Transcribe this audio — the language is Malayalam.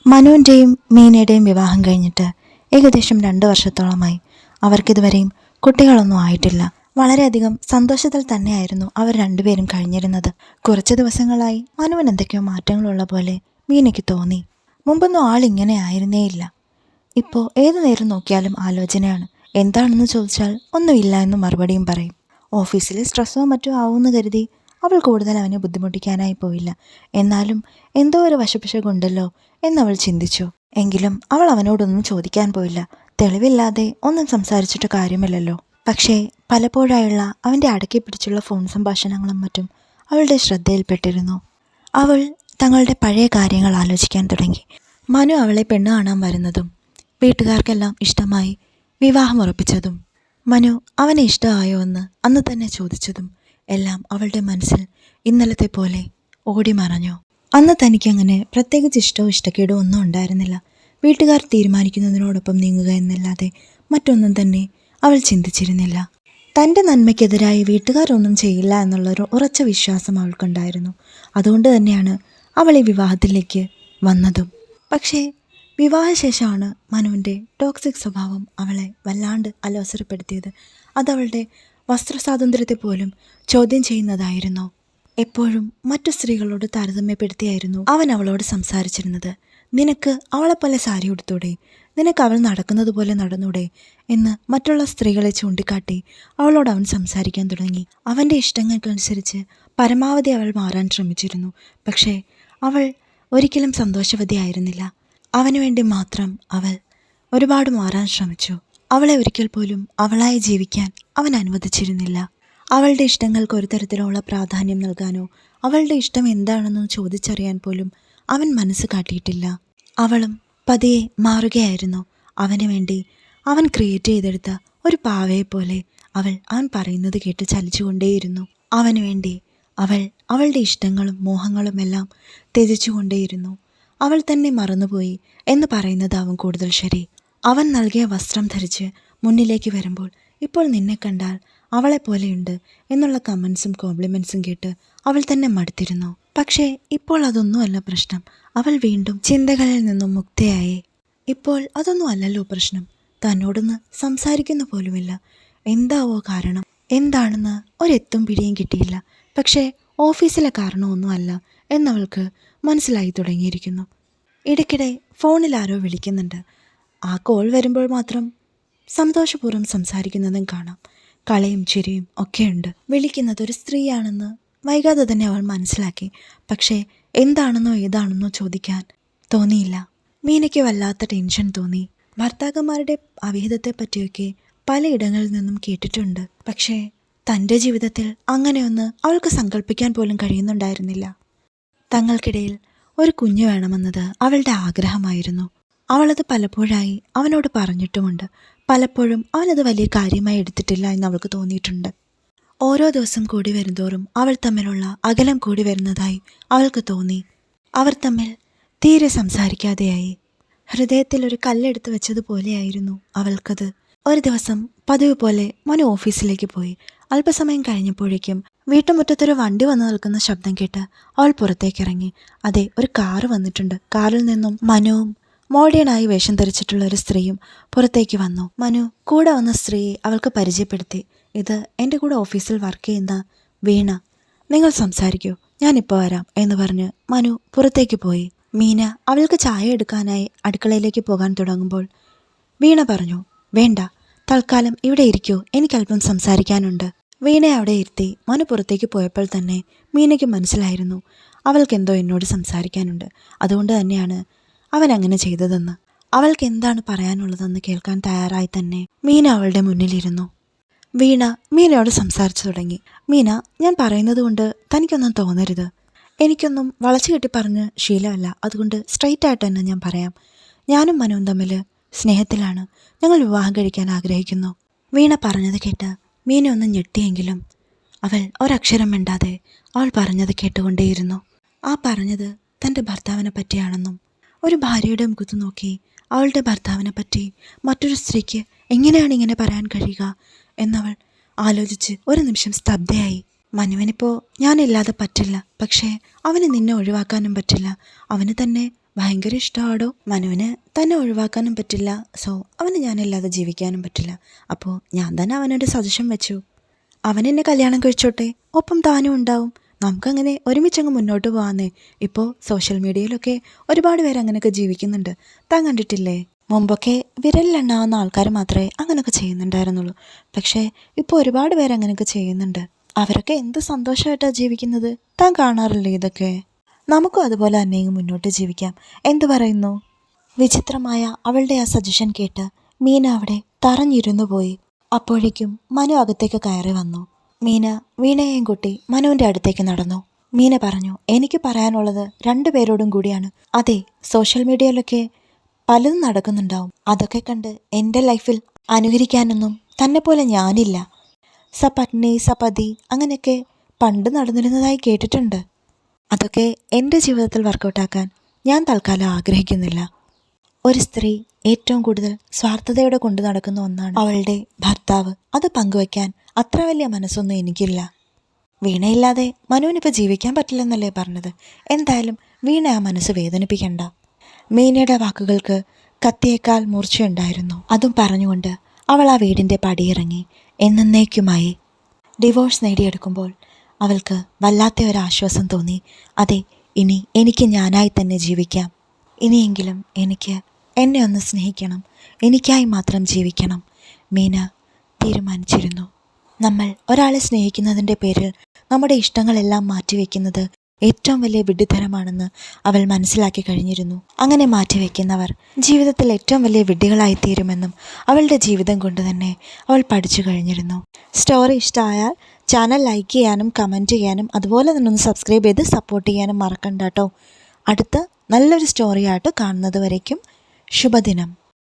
മനുവിൻ്റെയും മീനയുടെയും വിവാഹം കഴിഞ്ഞിട്ട് ഏകദേശം 2 വർഷത്തോളമായി. അവർക്കിതുവരെയും കുട്ടികളൊന്നും ആയിട്ടില്ല. വളരെയധികം സന്തോഷത്തിൽ തന്നെയായിരുന്നു അവർ രണ്ടുപേരും കഴിഞ്ഞിരുന്നത്. കുറച്ച് ദിവസങ്ങളായി മനുവിന് എന്തൊക്കെയോ മാറ്റങ്ങളുള്ള പോലെ മീനയ്ക്ക് തോന്നി. മുമ്പൊന്നും ആളിങ്ങനെ ആയിരുന്നേയില്ല. ഇപ്പോൾ ഏതു നേരം നോക്കിയാലും ആലോചനയാണ്. എന്താണെന്ന് ചോദിച്ചാൽ ഒന്നുമില്ല എന്ന് മറുപടിയും പറയും. ഓഫീസിലെ സ്ട്രെസ്സോ മറ്റോ ആവുമെന്ന് കരുതി അവൾ കൂടുതൽ അവനെ ബുദ്ധിമുട്ടിക്കാനായി പോയില്ല. എന്നാലും എന്തോ ഒരു വശപിശകുണ്ടല്ലോ എന്നവൾ ചിന്തിച്ചു. എങ്കിലും അവൾ അവനോടൊന്നും ചോദിക്കാൻ പോയില്ല. തെളിവില്ലാതെ ഒന്നും സംസാരിച്ചിട്ട് കാര്യമില്ലല്ലോ. പക്ഷേ പലപ്പോഴായുള്ള അവൻ്റെ അടക്കി പിടിച്ചുള്ള ഫോൺ സംഭാഷണങ്ങളും മറ്റും അവളുടെ ശ്രദ്ധയിൽപ്പെട്ടിരുന്നു. അവൾ തങ്ങളുടെ പഴയ കാര്യങ്ങൾ ആലോചിക്കാൻ തുടങ്ങി. മനു അവളെ പെണ്ണ് കാണാൻ വരുന്നതും വീട്ടുകാർക്കെല്ലാം ഇഷ്ടമായി വിവാഹം ഉറപ്പിച്ചതും മനു അവനെ ഇഷ്ടമായോ എന്ന് അന്ന് തന്നെ ചോദിച്ചതും എല്ലാം അവളുടെ മനസ്സിൽ ഇന്നലത്തെ പോലെ ഓടിമറഞ്ഞു. അന്ന് തനിക്കങ്ങനെ പ്രത്യേകിച്ച് ഇഷ്ടമോ ഇഷ്ടക്കേടോ ഒന്നും ഉണ്ടായിരുന്നില്ല. വീട്ടുകാർ തീരുമാനിക്കുന്നതിനോടൊപ്പം നീങ്ങുക എന്നല്ലാതെ മറ്റൊന്നും തന്നെ അവൾ ചിന്തിച്ചിരുന്നില്ല. തൻ്റെ നന്മയ്ക്കെതിരായി വീട്ടുകാരൊന്നും ചെയ്യില്ല എന്നുള്ളൊരു ഉറച്ച വിശ്വാസം അവൾക്കുണ്ടായിരുന്നു. അതുകൊണ്ട് തന്നെയാണ് അവൾ ഈ വിവാഹത്തിലേക്ക് വന്നതും. പക്ഷേ വിവാഹശേഷമാണ് മനുവിൻ്റെ ടോക്സിക് സ്വഭാവം അവളെ വല്ലാണ്ട് അലോസരപ്പെടുത്തിയത്. അതവളുടെ വസ്ത്രസ്വാതന്ത്ര്യത്തെ പോലും ചോദ്യം ചെയ്യുന്നതായിരുന്നു. എപ്പോഴും മറ്റു സ്ത്രീകളോട് താരതമ്യപ്പെടുത്തിയായിരുന്നു അവൻ അവളോട് സംസാരിച്ചിരുന്നത്. നിനക്ക് അവളെപ്പോലെ സാരി ഉടുത്തൂടെ, നിനക്ക് അവൾ നടക്കുന്നത് പോലെ നടന്നൂടെ എന്ന് മറ്റുള്ള സ്ത്രീകളെ ചൂണ്ടിക്കാട്ടി അവളോട് അവൻ സംസാരിക്കാൻ തുടങ്ങി. അവൻ്റെ ഇഷ്ടങ്ങൾക്കനുസരിച്ച് പരമാവധി അവൾ മാറാൻ ശ്രമിച്ചിരുന്നു. പക്ഷേ അവൾ ഒരിക്കലും സന്തോഷവതിയായിരുന്നില്ല. അവന് വേണ്ടി മാത്രം അവൾ ഒരുപാട് മാറാൻ ശ്രമിച്ചു. അവളെ ഒരിക്കൽ പോലും അവളായി ജീവിക്കാൻ അവൻ അനുവദിച്ചിരുന്നില്ല. അവളുടെ ഇഷ്ടങ്ങൾക്ക് ഒരു തരത്തിലുള്ള പ്രാധാന്യം നൽകാനോ അവളുടെ ഇഷ്ടം എന്താണെന്ന് ചോദിച്ചറിയാൻ പോലും അവൻ മനസ്സ് കാട്ടിയിട്ടില്ല. അവളും പതിയെ മാറുകയായിരുന്നു. അവന് വേണ്ടി അവൻ ക്രിയേറ്റ് ചെയ്തെടുത്ത ഒരു പാവയെപ്പോലെ അവൻ പറയുന്നത് കേട്ട് ചലിച്ചുകൊണ്ടേയിരുന്നു. അവന് വേണ്ടി അവൾ അവളുടെ ഇഷ്ടങ്ങളും മോഹങ്ങളും എല്ലാം ത്യജിച്ചുകൊണ്ടേയിരുന്നു. അവൾ തന്നെ മറന്നുപോയി എന്ന് പറയുന്നതാവും കൂടുതൽ ശരി. അവൻ നൽകിയ വസ്ത്രം ധരിച്ച് മുന്നിലേക്ക് വരുമ്പോൾ ഇപ്പോൾ നിന്നെ കണ്ടാൽ അവളെപ്പോലെയുണ്ട് എന്നുള്ള കമൻസും കോംപ്ലിമെൻസും കേട്ട് അവൾ തന്നെ മടുത്തിരുന്നു. പക്ഷേ ഇപ്പോൾ അതൊന്നുമല്ല പ്രശ്നം. അവൾ വീണ്ടും ചിന്തകളിൽ നിന്നും മുക്തയായി. ഇപ്പോൾ അതൊന്നും അല്ലല്ലോ പ്രശ്നം. തന്നോടൊന്ന് സംസാരിക്കുന്ന പോലുമില്ല. എന്താവോ കാരണം? എന്താണെന്ന് ഒരെത്തും പിടിയും കിട്ടിയില്ല. പക്ഷേ ഓഫീസിലെ കാരണമൊന്നുമല്ല എന്നവൾക്ക് മനസ്സിലായി തുടങ്ങിയിരിക്കുന്നു. ഇടയ്ക്കിടെ ഫോണിൽ ആരോ വിളിക്കുന്നുണ്ട്. ആ കോൾ വരുമ്പോൾ മാത്രം സന്തോഷപൂർവ്വം സംസാരിക്കുന്നതും കാണാം. കളിയും ചിരിയും ഒക്കെയുണ്ട്. വിളിക്കുന്നത് ഒരു സ്ത്രീയാണെന്ന് വൈകാതെ തന്നെ അവൾ മനസ്സിലാക്കി. പക്ഷേ എന്താണെന്നോ ഏതാണെന്നോ ചോദിക്കാൻ തോന്നിയില്ല. മീനയ്ക്ക് വല്ലാത്ത ടെൻഷൻ തോന്നി. ഭർത്താക്കന്മാരുടെ അവിഹിതത്തെ പറ്റിയൊക്കെ പലയിടങ്ങളിൽ നിന്നും കേട്ടിട്ടുണ്ട്. പക്ഷേ തൻ്റെ ജീവിതത്തിൽ അങ്ങനെയൊന്ന് അവൾക്ക് സങ്കല്പിക്കാൻ പോലും കഴിയുന്നുണ്ടായിരുന്നില്ല. തങ്ങൾക്കിടയിൽ ഒരു കുഞ്ഞു വേണമെന്നത് അവളുടെ ആഗ്രഹമായിരുന്നു. അവളത് പലപ്പോഴായി അവനോട് പറഞ്ഞിട്ടുമുണ്ട്. പലപ്പോഴും അവനത് വലിയ കാര്യമായി എടുത്തിട്ടില്ല എന്ന് അവൾക്ക് തോന്നിയിട്ടുണ്ട്. ഓരോ ദിവസം കൂടി വരുന്തോറും അവൾ തമ്മിലുള്ള അകലം കൂടി വരുന്നതായി അവൾക്ക് തോന്നി. അവർ തമ്മിൽ തീരെ സംസാരിക്കാതെയായി. ഹൃദയത്തിൽ ഒരു കല്ലെടുത്ത് വെച്ചതുപോലെയായിരുന്നു അവൾക്കത്. ഒരു ദിവസം പതിവ് പോലെ മനു ഓഫീസിലേക്ക് പോയി. അല്പസമയം കഴിഞ്ഞപ്പോഴേക്കും വീട്ടുമുറ്റത്തൊരു വണ്ടി വന്നു നിൽക്കുന്ന ശബ്ദം കേട്ട് അവൾ പുറത്തേക്കിറങ്ങി. അതെ, ഒരു കാറ് വന്നിട്ടുണ്ട്. കാറിൽ നിന്നും മനുവും മോഡേണായി വേഷം ധരിച്ചിട്ടുള്ള ഒരു സ്ത്രീയും പുറത്തേക്ക് വന്നു. മനു കൂടെ വന്ന സ്ത്രീയെ അവൾക്ക് പരിചയപ്പെടുത്തി. ഇത് എൻ്റെ കൂടെ ഓഫീസിൽ വർക്ക് ചെയ്യുന്ന വീണ. നിങ്ങൾ സംസാരിക്കൂ, ഞാനിപ്പോൾ വരാം എന്ന് പറഞ്ഞ് മനു പുറത്തേക്ക് പോയി. മീന അവൾക്ക് ചായ എടുക്കാനായി അടുക്കളയിലേക്ക് പോകാൻ തുടങ്ങുമ്പോൾ വീണ പറഞ്ഞു, വേണ്ട, തൽക്കാലം ഇവിടെ ഇരിക്കൂ, എനിക്കല്പം സംസാരിക്കാനുണ്ട്. വീണയെ അവിടെ ഇരുത്തി മനു പുറത്തേക്ക് പോയപ്പോൾ തന്നെ മീനയ്ക്ക് മനസ്സിലായിരുന്നു അവൾക്ക് എന്തോ എന്നോട് സംസാരിക്കാനുണ്ട്. അതുകൊണ്ട് തന്നെയാണ് അവൻ അങ്ങനെ ചെയ്തതെന്ന്. അവൾക്ക് എന്താണ് പറയാനുള്ളതെന്ന് കേൾക്കാൻ തയ്യാറായി തന്നെ മീന അവളുടെ മുന്നിലിരുന്നു. വീണ മീനയോട് സംസാരിച്ചു തുടങ്ങി. മീന, ഞാൻ പറയുന്നത് കൊണ്ട് തനിക്കൊന്നും തോന്നരുത്. എനിക്കൊന്നും വളച്ചു കെട്ടി പറഞ്ഞ് ശീലമല്ല. അതുകൊണ്ട് സ്ട്രെയിറ്റ് ആയിട്ട് തന്നെ ഞാൻ പറയാം. ഞാനും മനുവും തമ്മിൽ സ്നേഹത്തിലാണ്. ഞങ്ങൾ വിവാഹം കഴിക്കാൻ ആഗ്രഹിക്കുന്നു. വീണ പറഞ്ഞത് കേട്ട് മീന ഒന്ന് ഞെട്ടിയെങ്കിലും അവൾ ഒരക്ഷരം മിണ്ടാതെ അവൾ പറഞ്ഞത് കേട്ടുകൊണ്ടേയിരുന്നു. ആ പറഞ്ഞത് തൻ്റെ ഭർത്താവിനെ പറ്റിയാണെന്നും ഒരു ഭാര്യയുടെ മുഖത്ത് നോക്കി അവളുടെ ഭർത്താവിനെ പറ്റി മറ്റൊരു സ്ത്രീക്ക് എങ്ങനെയാണ് ഇങ്ങനെ പറയാൻ കഴിയുക എന്നവൾ ആലോചിച്ച് ഒരു നിമിഷം സ്തബ്ധയായി. മനുവിനിപ്പോൾ ഞാനില്ലാതെ പറ്റില്ല. പക്ഷേ അവന് നിന്നെ ഒഴിവാക്കാനും പറ്റില്ല. അവന് തന്നെ ഭയങ്കര ഇഷ്ടമാടോ. മനുവിന് തന്നെ ഒഴിവാക്കാനും പറ്റില്ല. സോ അവന് ഞാനില്ലാതെ ജീവിക്കാനും പറ്റില്ല. അപ്പോൾ ഞാൻ തന്നെ അവനൊരു സജഷൻ വെച്ചു. അവൻ എന്നെ കല്യാണം കഴിച്ചോട്ടെ, ഒപ്പം താനും ഉണ്ടാവും. നമുക്കങ്ങനെ ഒരുമിച്ചങ്ങ് മുന്നോട്ട് പോകാമെന്നേ. ഇപ്പോൾ സോഷ്യൽ മീഡിയയിലൊക്കെ ഒരുപാട് പേര് അങ്ങനെയൊക്കെ ജീവിക്കുന്നുണ്ട്. താൻ കണ്ടിട്ടില്ലേ? മുമ്പൊക്കെ വിരലിലെണ്ണാവുന്ന ആൾക്കാർ മാത്രമേ അങ്ങനെയൊക്കെ ചെയ്യുന്നുണ്ടായിരുന്നുള്ളൂ. പക്ഷേ ഇപ്പോൾ ഒരുപാട് പേര് അങ്ങനെയൊക്കെ ചെയ്യുന്നുണ്ട്. അവരൊക്കെ എന്ത് സന്തോഷമായിട്ടാണ് ജീവിക്കുന്നത്. താൻ കാണാറില്ലേ ഇതൊക്കെ? നമുക്കും അതുപോലെ തന്നെ മുന്നോട്ട് ജീവിക്കാം. എന്തു പറയുന്നു? വിചിത്രമായ അവളുടെ ആ സജഷൻ കേട്ട് മീന അവിടെ തറഞ്ഞിരുന്നു പോയി. അപ്പോഴേക്കും മനു അകത്തേക്ക് കയറി വന്നു. മീന വീണയെയും കുട്ടി മനുവിൻ്റെ അടുത്തേക്ക് നടന്നു. മീന പറഞ്ഞു, എനിക്ക് പറയാനുള്ളത് രണ്ടുപേരോടും കൂടിയാണ്. അതെ, സോഷ്യൽ മീഡിയയിലൊക്കെ പലതും നടക്കുന്നുണ്ടാവും. അതൊക്കെ കണ്ട് എൻ്റെ ലൈഫിൽ അനുകരിക്കാനൊന്നും തന്നെ പോലെ ഞാനില്ല. സപത്നി സപതി അങ്ങനെയൊക്കെ പണ്ട് നടന്നിരുന്നതായി കേട്ടിട്ടുണ്ട്. അതൊക്കെ എൻ്റെ ജീവിതത്തിൽ വർക്കൗട്ടാക്കാൻ ഞാൻ തൽക്കാലം ആഗ്രഹിക്കുന്നില്ല. ഒരു സ്ത്രീ ഏറ്റവും കൂടുതൽ സ്വാർത്ഥതയോടെ കൊണ്ടു നടക്കുന്ന ഒന്നാണ് അവളുടെ ഭർത്താവ്. അത് പങ്കുവയ്ക്കാൻ അത്ര വലിയ മനസ്സൊന്നും എനിക്കില്ല. വീണയില്ലാതെ മനുവിനിപ്പോൾ ജീവിക്കാൻ പറ്റില്ലെന്നല്ലേ പറഞ്ഞത്. എന്തായാലും വീണ ആ മനസ്സ് വേദനിപ്പിക്കണ്ട. മീനയുടെ വാക്കുകൾക്ക് കത്തിയേക്കാൾ മൂർച്ചയുണ്ടായിരുന്നു. അതും പറഞ്ഞുകൊണ്ട് അവൾ ആ വീടിൻ്റെ പടിയിറങ്ങി എന്നേക്കുമായി. ഡിവോഴ്സ് നേടിയെടുക്കുമ്പോൾ അവൾക്ക് വല്ലാത്ത ഒരാശ്വാസം തോന്നി. അതെ, ഇനി എനിക്ക് ഞാനായി തന്നെ ജീവിക്കാം. ഇനിയെങ്കിലും എനിക്ക് എന്നെ ഒന്ന് സ്നേഹിക്കണം, എനിക്കായി മാത്രം ജീവിക്കണം. മീന തീരുമാനിച്ചിരുന്നു. നമ്മൾ ഒരാളെ സ്നേഹിക്കുന്നതിൻ്റെ പേരിൽ നമ്മുടെ ഇഷ്ടങ്ങളെല്ലാം മാറ്റിവെക്കുന്നത് ഏറ്റവും വലിയ വിഡ്ഢിത്തരമാണെന്ന് അവൾ മനസ്സിലാക്കി കഴിഞ്ഞിരുന്നു. അങ്ങനെ മാറ്റിവെക്കുന്നവർ ജീവിതത്തിൽ ഏറ്റവും വലിയ വിഡ്ഢികളായിത്തീരുമെന്നും അവളുടെ ജീവിതം കൊണ്ട് തന്നെ അവൾ പഠിച്ചു കഴിഞ്ഞിരുന്നു. സ്റ്റോറി ഇഷ്ടമായാൽ ചാനൽ ലൈക്ക് ചെയ്യാനും കമൻറ്റ് ചെയ്യാനും അതുപോലെ തന്നെ ഒന്ന് സബ്സ്ക്രൈബ് ചെയ്ത് സപ്പോർട്ട് ചെയ്യാനും മറക്കണ്ട കേട്ടോ. അടുത്ത നല്ലൊരു സ്റ്റോറിയായിട്ട് കാണുന്നത് വരയ്ക്കും ശുഭദിനം.